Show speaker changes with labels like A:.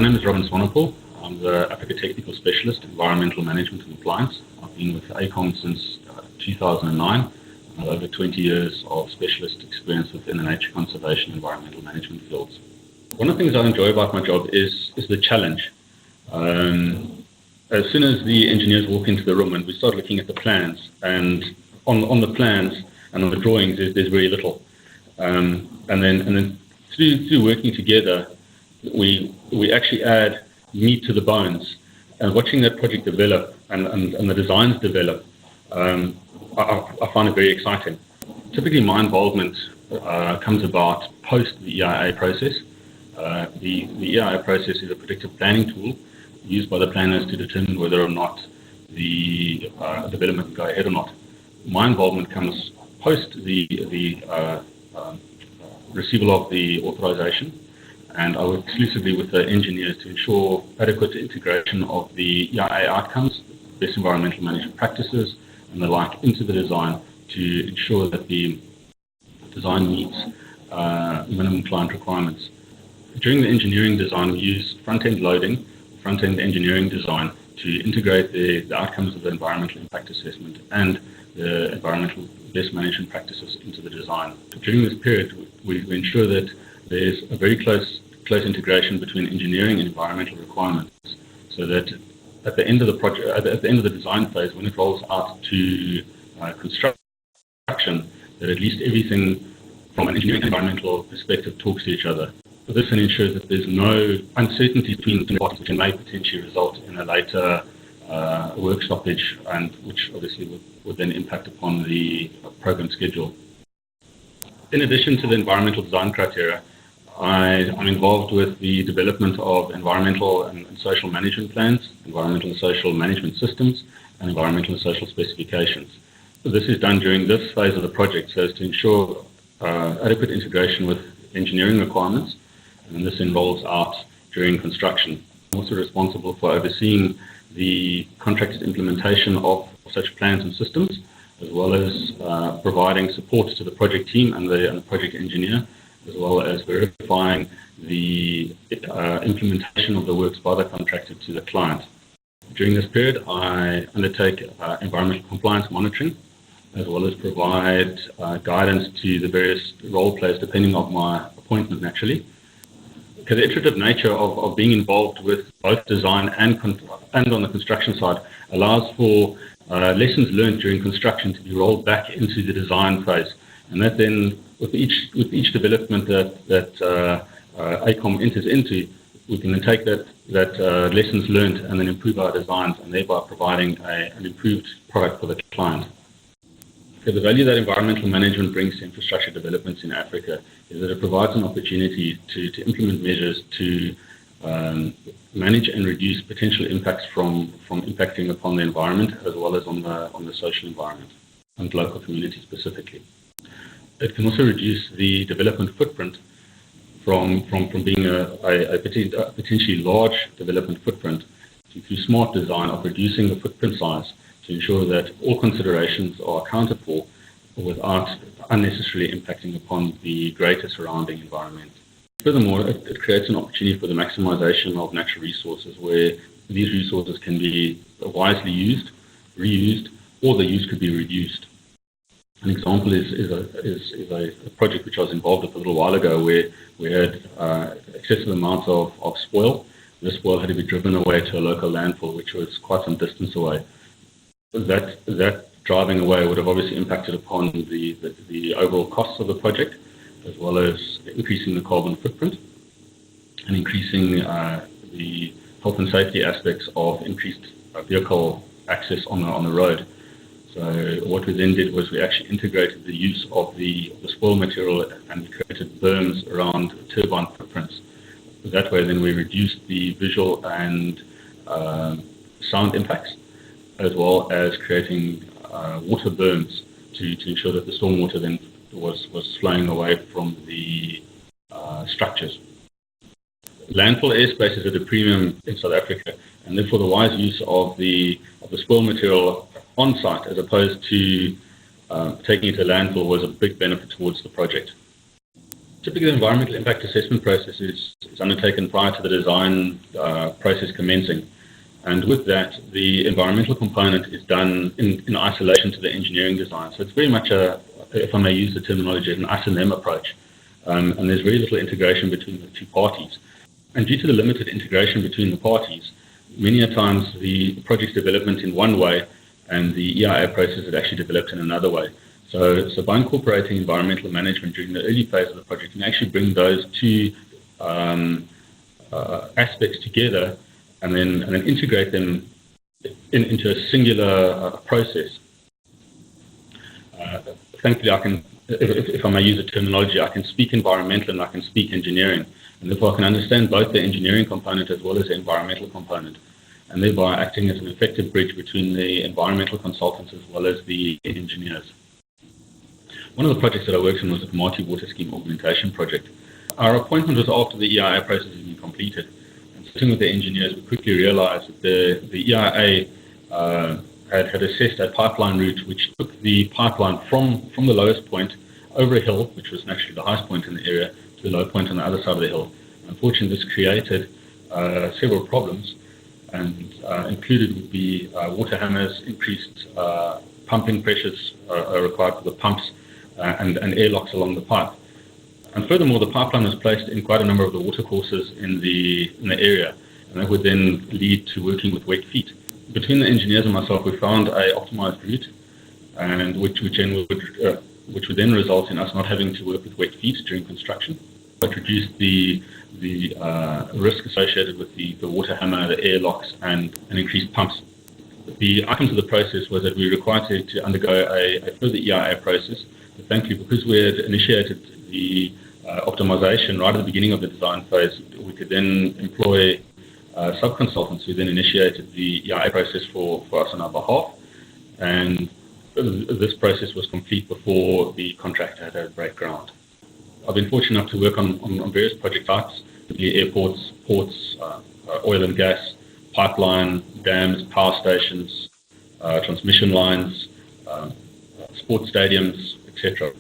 A: name is Swanepoel. I'm the Africa Technical Specialist, Environmental Management and Compliance. I've been with ACOM since 2009. I have over 20 years of specialist experience within the nature conservation environmental management fields. One of the things I enjoy about my job is the challenge. As soon as the engineers walk into the room and we start looking at the plans, and on the plans and on the drawings there's very little. And then through working together, we actually add meat to the bones. And watching that project develop and the designs develop, I find it very exciting. Typically, my involvement comes about post the EIA process. The EIA process is a predictive planning tool used by the planners to determine whether or not the development will go ahead or not. My involvement comes post the receival of the authorization, and I work exclusively with the engineers to ensure adequate integration of the EIA outcomes, best environmental management practices, and the like into the design to ensure that the design meets minimum client requirements. During the engineering design, we use front-end loading, front-end engineering design to integrate the outcomes of the environmental impact assessment and the environmental best management practices into the design. During this period, we ensure that there's a very close integration between engineering and environmental requirements, so that at the end of the project, at the end of the design phase, when it rolls out to construction, that at least everything from an engineering and environmental perspective talks to each other. So this then ensures that there's no uncertainty between the parties, which may potentially result in a later work stoppage, and which obviously would then impact upon the program schedule. In addition to the environmental design criteria, I'm involved with the development of environmental and social management plans, environmental and social management systems, and environmental and social specifications. So this is done during this phase of the project so as to ensure adequate integration with engineering requirements, and this involves out during construction. I'm also responsible for overseeing the contracted implementation of such plans and systems, as well as providing support to the project team and the project engineer, as well as verifying the implementation of the works by the contractor to the client. During this period, I undertake environmental compliance monitoring, as well as provide guidance to the various role players depending on my appointment, naturally. The iterative nature of being involved with both design and on the construction side allows for lessons learned during construction to be rolled back into the design phase, and that then with each development that ACOM enters into, we can then take that lessons learned and then improve our designs, and thereby providing an improved product for the client. So the value that environmental management brings to infrastructure developments in Africa is that it provides an opportunity to implement measures to manage and reduce potential impacts from impacting upon the environment, as well as on the social environment and local communities specifically. It can also reduce the development footprint from being a potentially large development footprint through smart design of reducing the footprint size to ensure that all considerations are accounted for without unnecessarily impacting upon the greater surrounding environment. Furthermore, it creates an opportunity for the maximization of natural resources, where these resources can be wisely used, reused, or the use could be reduced. An example is a project which I was involved with a little while ago, where we had excessive amounts of spoil. This spoil had to be driven away to a local landfill, which was quite some distance away. That driving away would have obviously impacted upon the overall costs of the project, as well as increasing the carbon footprint and increasing the health and safety aspects of increased vehicle access on the road. So what we then did was we actually integrated the use of the spoil material, and we created berms around turbine footprints. That way then we reduced the visual and sound impacts, as well as creating water berms to ensure that the stormwater then was flowing away from the structures. Landfill airspace is at a premium in South Africa, and therefore the wise use of the spoil material on site as opposed to taking it to landfill was a big benefit towards the project. Typically, the environmental impact assessment process is undertaken prior to the design process commencing. And with that, the environmental component is done in isolation to the engineering design. So it's very much if I may use the terminology, an us and them approach. And there's very little integration between the two parties. And due to the limited integration between the parties, many a times the project's development in one way and the EIA process is actually developed in another way. So by incorporating environmental management during the early phase of the project, you can actually bring those two aspects together and then integrate them into a singular process. Thankfully, I can, if I may use a terminology, I can speak environmental and I can speak engineering, and therefore I can understand both the engineering component as well as the environmental component, and thereby acting as an effective bridge between the environmental consultants as well as the engineers. One of the projects that I worked on was the Marty Water Scheme Augmentation Project. Our appointment was after the EIA process had been completed. And sitting with the engineers, we quickly realized that the EIA had assessed a pipeline route which took the pipeline from the lowest point over a hill, which was naturally the highest point in the area, to the low point on the other side of the hill. Unfortunately, this created several problems, and included would be water hammers, increased pumping pressures are required for the pumps, and airlocks along the pipe. And furthermore, the pipeline was placed in quite a number of the watercourses in the area, and that would then lead to working with wet feet. Between the engineers and myself, we found a optimized route, and which would then result in us not having to work with wet feet during construction, but reduce the risk associated with the water hammer, the airlocks, and increased pumps. The outcome of the process was that we were required to undergo a further EIA process. But thankfully, because we had initiated the optimization right at the beginning of the design phase, we could then employ sub-consultants who then initiated the EIA process for us on our behalf. And this process was complete before the contractor had to break ground. I've been fortunate enough to work on various project types, airports, ports, oil and gas, pipeline, dams, power stations, transmission lines, sports stadiums, etc.